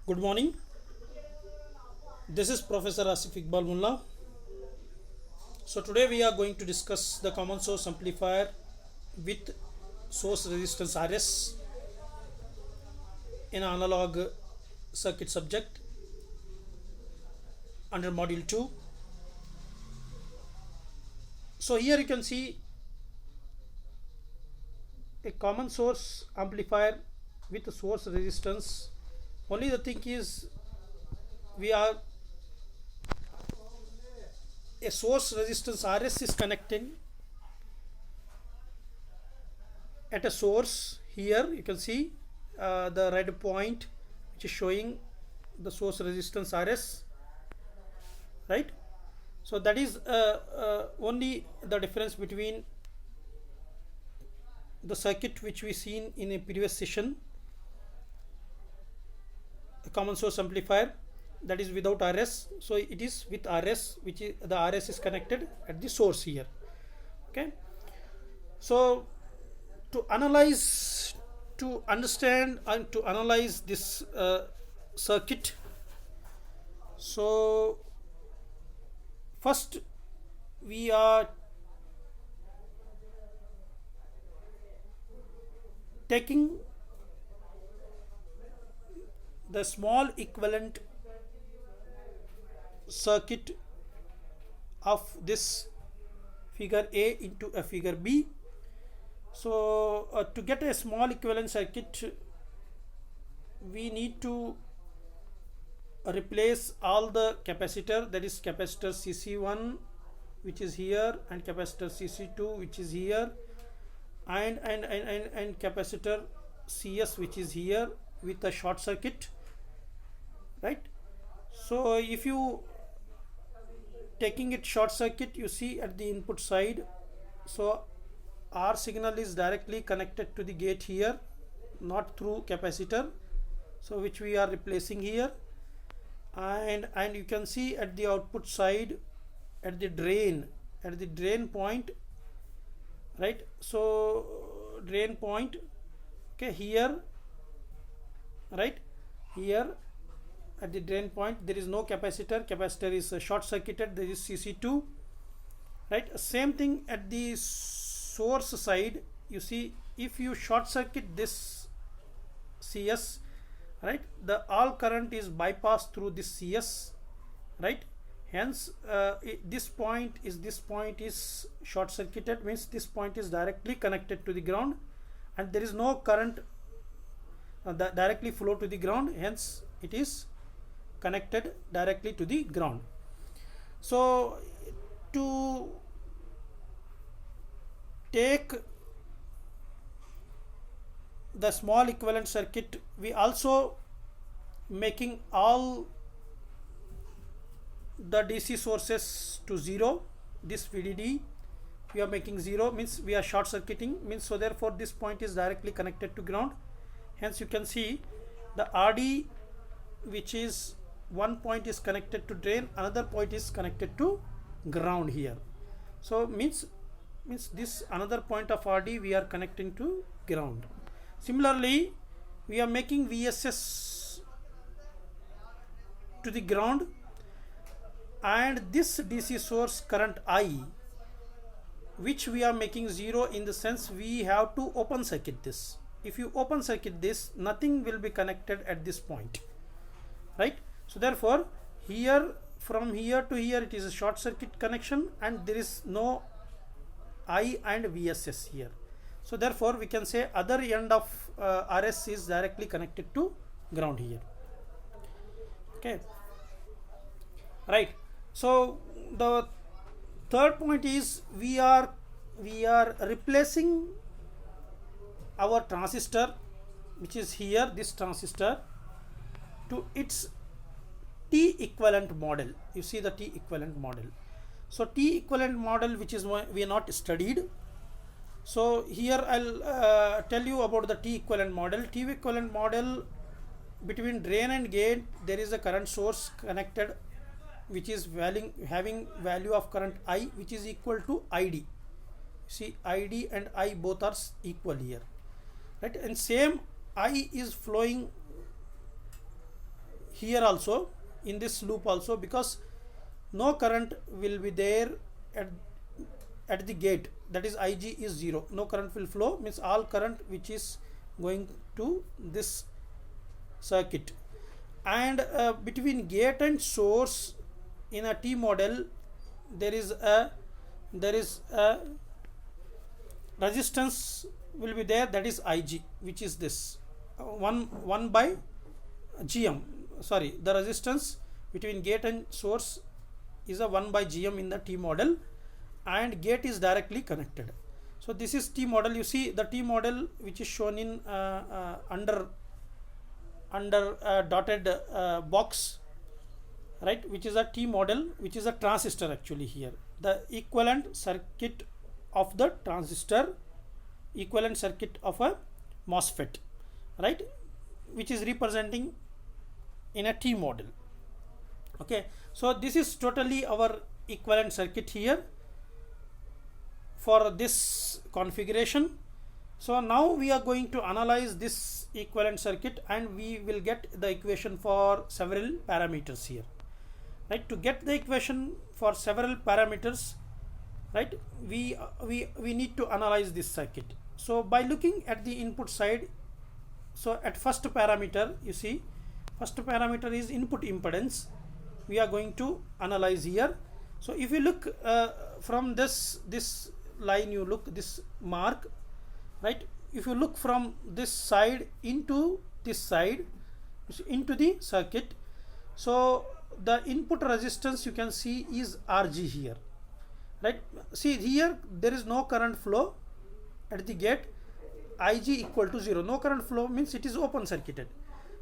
Good morning. This is Professor Asif Iqbal Mullah. So today we are going to discuss the common source amplifier with source resistance RS in analog circuit subject under module 2. So here you can see a common source amplifier with source resistance. Only the thing is we are a source resistance RS is connecting at a source. Here you can see the red point which is showing the source resistance RS, right? So that is only the difference between the circuit which we seen in a previous session, a common source amplifier that is without RS. So it is with RS, which is the RS is connected at the source here. Okay. So to analyze, to understand and to analyze this circuit, so first we are taking the small equivalent circuit of this figure A into a figure B. So to get a small equivalent circuit, we need to replace all the capacitor, that is capacitor CC1 which is here, and capacitor CC2 which is here, and capacitor CS which is here, with a short circuit, right? So if you taking it short circuit, you see at the input side, so R signal is directly connected to the gate here, not through capacitor, so which we are replacing here, and you can see at the output side, at the drain point, right? So drain point, okay, here, right, here at the drain point there is no capacitor is short circuited, there is CC2, right? Same thing at the source side. You see, if you short circuit this CS, right, the all current is bypassed through this CS, right? Hence this point is short circuited, means this point is directly connected to the ground, and there is no current that directly flow to the ground, hence it is connected directly to the ground. So to take the small equivalent circuit, we also making all the DC sources to 0. This VDD we are making 0, means we are short circuiting, means so therefore this point is directly connected to ground. Hence you can see the RD, which is one point is connected to drain, another point is connected to ground here. So means this another point of RD we are connecting to ground. Similarly, we are making VSS to the ground, and this DC source current I, which we are making 0, in the sense we have to open circuit this. If you open circuit this, nothing will be connected at this point, right? So therefore here, from here to here, it is a short circuit connection, and there is no I and VSS here. So therefore we can say other end of RS is directly connected to ground here. Okay, right? So the third point is we are replacing our transistor, which is here, this transistor, to its T equivalent model. You see the T equivalent model. So T equivalent model, which is we are not studied. So here I'll tell you about the T equivalent model. T equivalent model, between drain and gate there is a current source connected, which is having value of current I, which is equal to ID. See, ID and I both are equal here, right? And same I is flowing here also, in this loop also, because no current will be there at the gate, that is Ig is 0, no current will flow, means all current which is going to this circuit. And between gate and source in a T model, there is a resistance will be there, that is Ig, which is this 1 by Gm. Sorry, the resistance between gate and source is a 1 by Gm in the T model, and gate is directly connected. So this is T model. You see the T model which is shown in under dotted box, right, which is a T model, which is a transistor actually here. The equivalent circuit of the transistor, equivalent circuit of a MOSFET, right, which is representing in a T model. Okay, so this is totally our equivalent circuit here for this configuration. So now we are going to analyze this equivalent circuit, and we will get the equation for several parameters here, right. To get the equation for several parameters, right, we need to analyze this circuit. So by looking at the input side, so at first parameter, you see first parameter is input impedance, we are going to analyze here. So if you look from this line, you look this mark, right, if you look from this side into this side into the circuit, so the input resistance you can see is Rg here, right. See here there is no current flow at the gate, Ig equal to 0, no current flow means it is open circuited.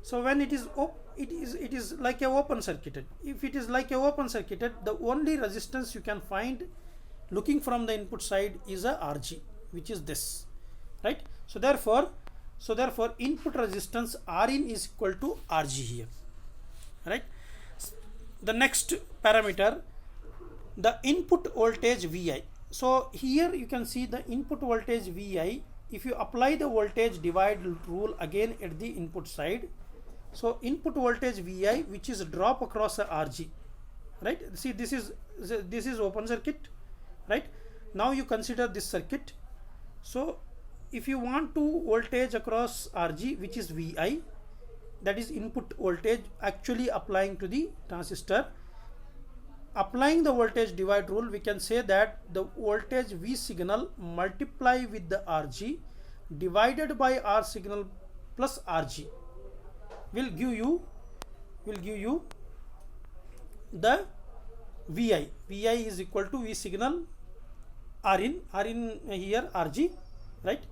So when it is it is like a open circuited. If it is like a open circuited, the only resistance you can find looking from the input side is a Rg, which is this, right. So therefore input resistance Rin is equal to Rg here, right. The next parameter, the input voltage Vi. So here you can see the input voltage Vi. If you apply the voltage divide rule again at the input side, so input voltage Vi, which is drop across a Rg, right. See this is open circuit, right. Now you consider this circuit. So if you want to voltage across Rg, which is Vi, that is input voltage actually applying to the transistor, applying the voltage divide rule, we can say that the voltage V signal multiply with the Rg divided by R signal plus Rg will give you the Vi. Vi is equal to V signal Rin here Rg, right.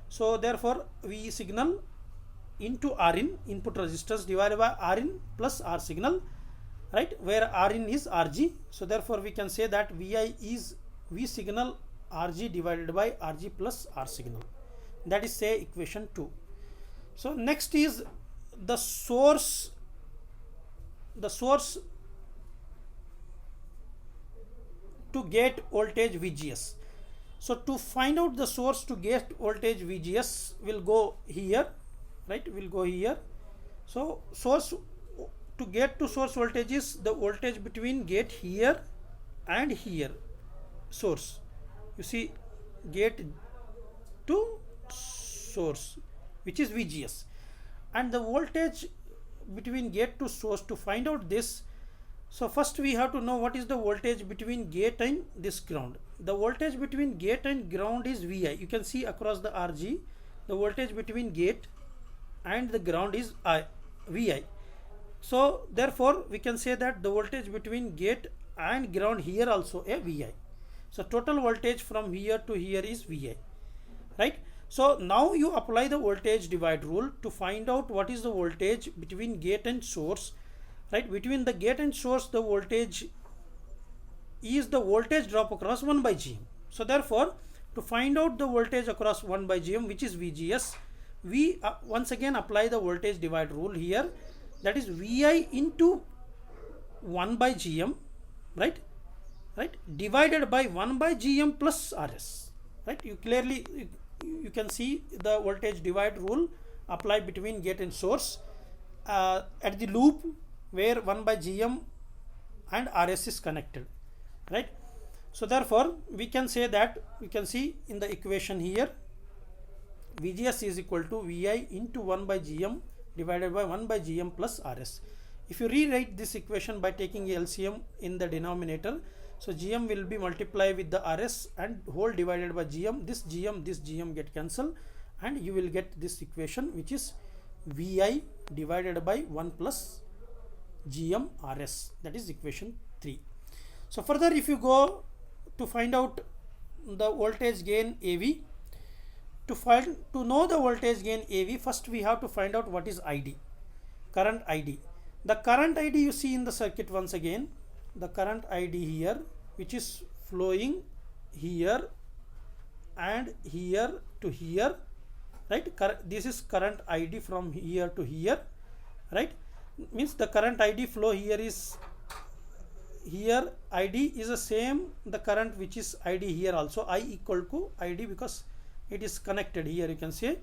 So therefore V signal into Rin, input resistance, divided by Rin plus R signal, right, where Rin is Rg. So therefore we can say that Vi is V signal Rg divided by Rg plus R signal. That is say equation 2. So next is the source to gate voltage VGS. So to find out the source to gate voltage VGS, will go here, right, will go here. So source to get to source voltage is the voltage between gate here and here, source. You see gate to source, which is VGS, and the voltage between gate to source. To find out this, so first we have to know what is the voltage between gate and this ground. The voltage between gate and ground is Vi. You can see across the Rg, the voltage between gate and the ground is Vi. So therefore we can say that the voltage between gate and ground here also a Vi. So total voltage from here to here is Vi, right. So now you apply the voltage divide rule to find out what is the voltage between gate and source, right. Between the gate and source, the voltage is the voltage drop across 1 by Gm. So therefore to find out the voltage across 1 by Gm, which is VGS, we once again apply the voltage divide rule here, that is Vi into 1 by Gm, right, divided by 1 by Gm plus Rs, right. You clearly you can see the voltage divide rule applied between gate and source at the loop, where 1 by GM and RS is connected, right? So therefore we can say that, we can see in the equation here, VGS is equal to Vi into 1 by GM divided by 1 by GM plus RS. If you rewrite this equation by taking LCM in the denominator, so GM will be multiplied with the RS and whole divided by GM. This GM get cancelled, and you will get this equation, which is Vi divided by 1 plus GM RS. That is equation 3. So further, if you go to find out the voltage gain AV, to know the voltage gain AV, first we have to find out what is ID, current ID. The current ID you see in the circuit once again, the current ID here, which is flowing here and here to here, right? This is current ID from here to here, right? Means the current ID flow here is here, ID is the same, the current which is ID here also, I equal to ID, because it is connected here, you can say.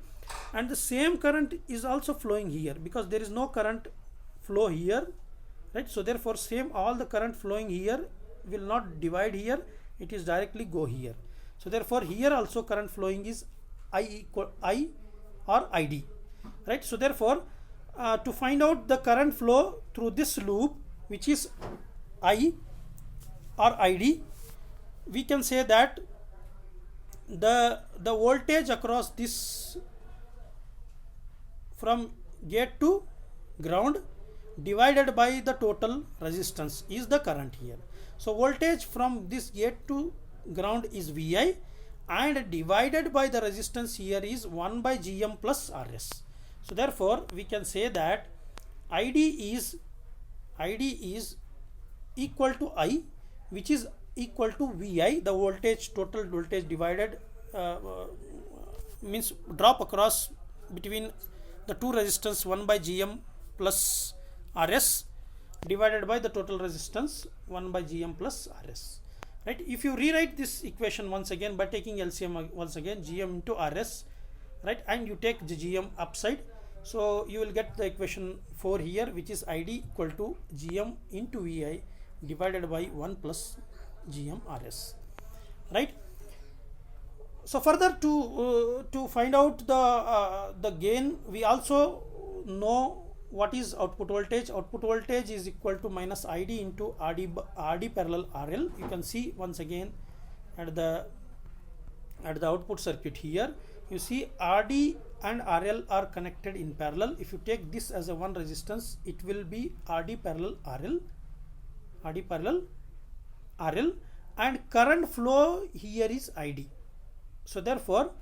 And the same current is also flowing here, because there is no current flow here, right? So therefore same, all the current flowing here will not divide here, it is directly go here. So therefore here also current flowing is I or ID, right? So therefore to find out the current flow through this loop, which is I or ID, we can say that the voltage across this from gate to ground divided by the total resistance is the current here. So voltage from this gate to ground is Vi, and divided by the resistance here is 1 by GM plus RS. So therefore we can say that ID is equal to I, which is equal to Vi, the voltage, total voltage divided means drop across between the two resistance 1 by GM plus RS divided by the total resistance 1 by GM plus RS, right? If you rewrite this equation once again by taking LCM once again, GM into RS, right, and you take the GM upside, so you will get the equation 4 here, which is ID equal to GM into Vi divided by 1 plus GM RS, right? So further to find out the gain, we also know what is output voltage. Output voltage is equal to minus ID into RD parallel RL. You can see once again at the output circuit here, you see RD and RL are connected in parallel. If you take this as a one resistance, it will be RD parallel RL, and current flow here is ID. So therefore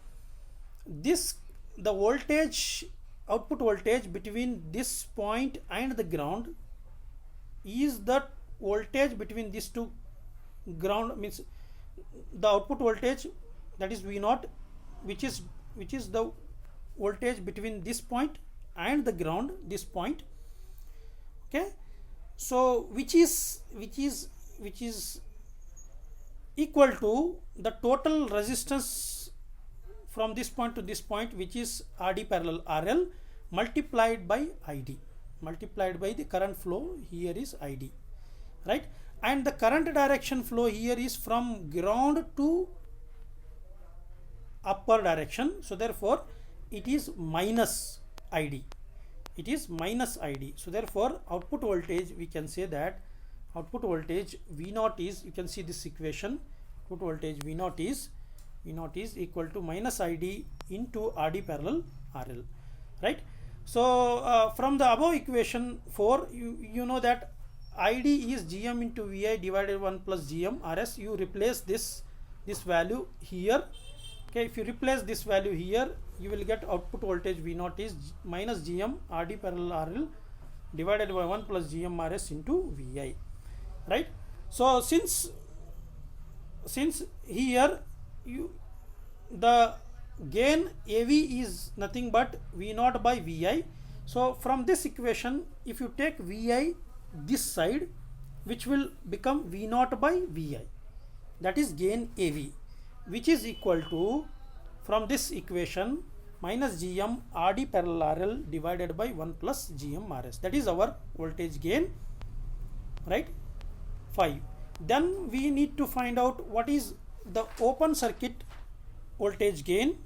the voltage, output voltage between this point and the ground is the voltage between these two ground, means the output voltage, that is V0, which is the voltage between this point and the ground, this point, okay? So which is equal to the total resistance from this point to this point, which is RD parallel RL multiplied by ID, multiplied by the current flow here is ID, right? And the current direction flow here is from ground to upper direction, so therefore it is minus ID, it is minus ID. So therefore output voltage, we can say that output voltage V0 is, you can see this equation, output voltage V0 is equal to minus ID into RD parallel RL, right? So from the above equation 4, you know that ID is GM into Vi divided 1 plus GM RS. You replace this value here, okay? If you replace this value here, you will get output voltage V0 is minus GM RD parallel RL divided by 1 plus GM RS into Vi, right? So since here the gain AV is nothing but V0 by Vi, so from this equation if you take Vi this side, which will become V0 by Vi, that is gain AV, which is equal to, from this equation, minus gm RD parallel RL divided by 1 plus gm RS. That is our voltage gain, right? 5. Then we need to find out what is the open circuit voltage gain.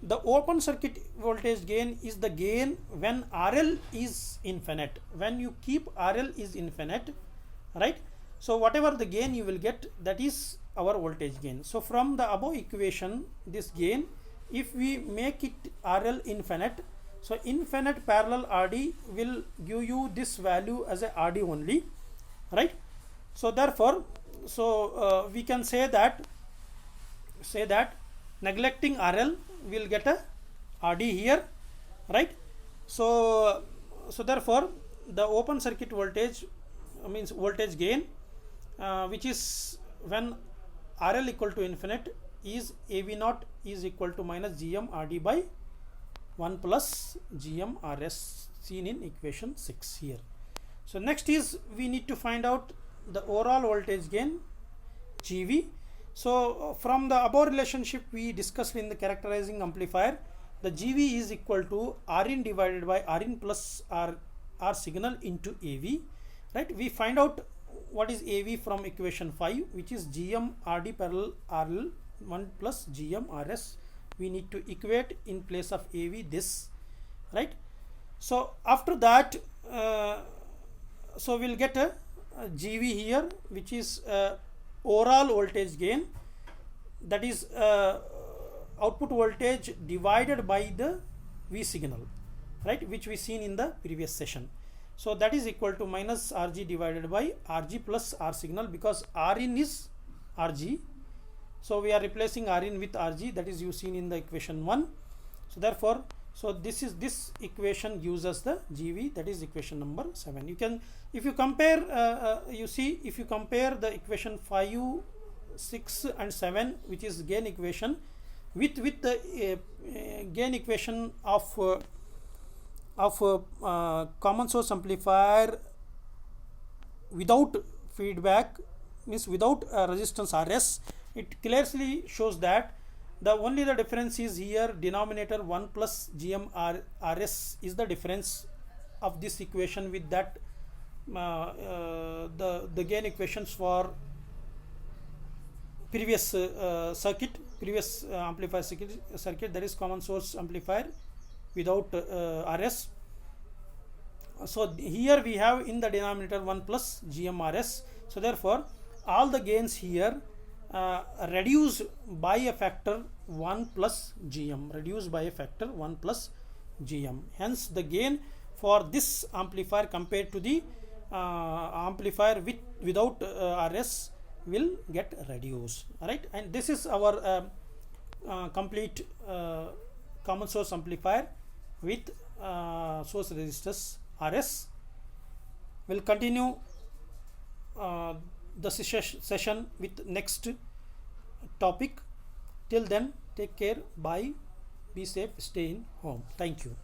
The open circuit voltage gain is the gain when RL is infinite. When you keep RL is infinite, right? So whatever the gain you will get, that is our voltage gain. So from the above equation, this gain, if we make it RL infinite, so infinite parallel RD will give you this value as a RD only, right? So therefore, we can say that neglecting RL will get a RD here, right? So therefore the open circuit voltage means voltage gain, which is when RL equal to infinite, is AV naught is equal to minus GM RD by 1 plus GM RS, seen in equation 6 here. So next is we need to find out the overall voltage gain, GV. So from the above relationship we discussed in the characterizing amplifier, the GV is equal to Rin divided by Rin plus R signal into AV, right? We find out what is AV from equation 5, which is GM RD parallel RL 1 plus GM RS. We need to equate in place of AV this, right? So after that, so we'll get a GV here, which is overall voltage gain, that is output voltage divided by the V signal, right, which we seen in the previous session. So that is equal to minus RG divided by RG plus R signal, because Rin is RG. So we are replacing Rin with RG, that is you seen in the equation 1. So therefore, so this equation gives us the GV, that is equation number 7. You can, if you compare, you see, if you compare the equation 5, 6 and 7, which is gain equation, with the gain equation of common source amplifier without feedback, means without resistance RS, it clearly shows that the only the difference is here denominator 1 plus GM RS is the difference of this equation with that the gain equations for previous previous amplifier circuit, that is common source amplifier without RS. So here we have in the denominator 1 plus GM RS. So therefore all the gains here reduced by a factor 1 plus GM, reduced by a factor 1 plus GM. Hence the gain for this amplifier compared to the amplifier without RS will get reduced, right? And this is our complete common source amplifier with source resistors RS. We'll continue the session with next topic. Till then, take care, bye, be safe, stay in home. Thank you.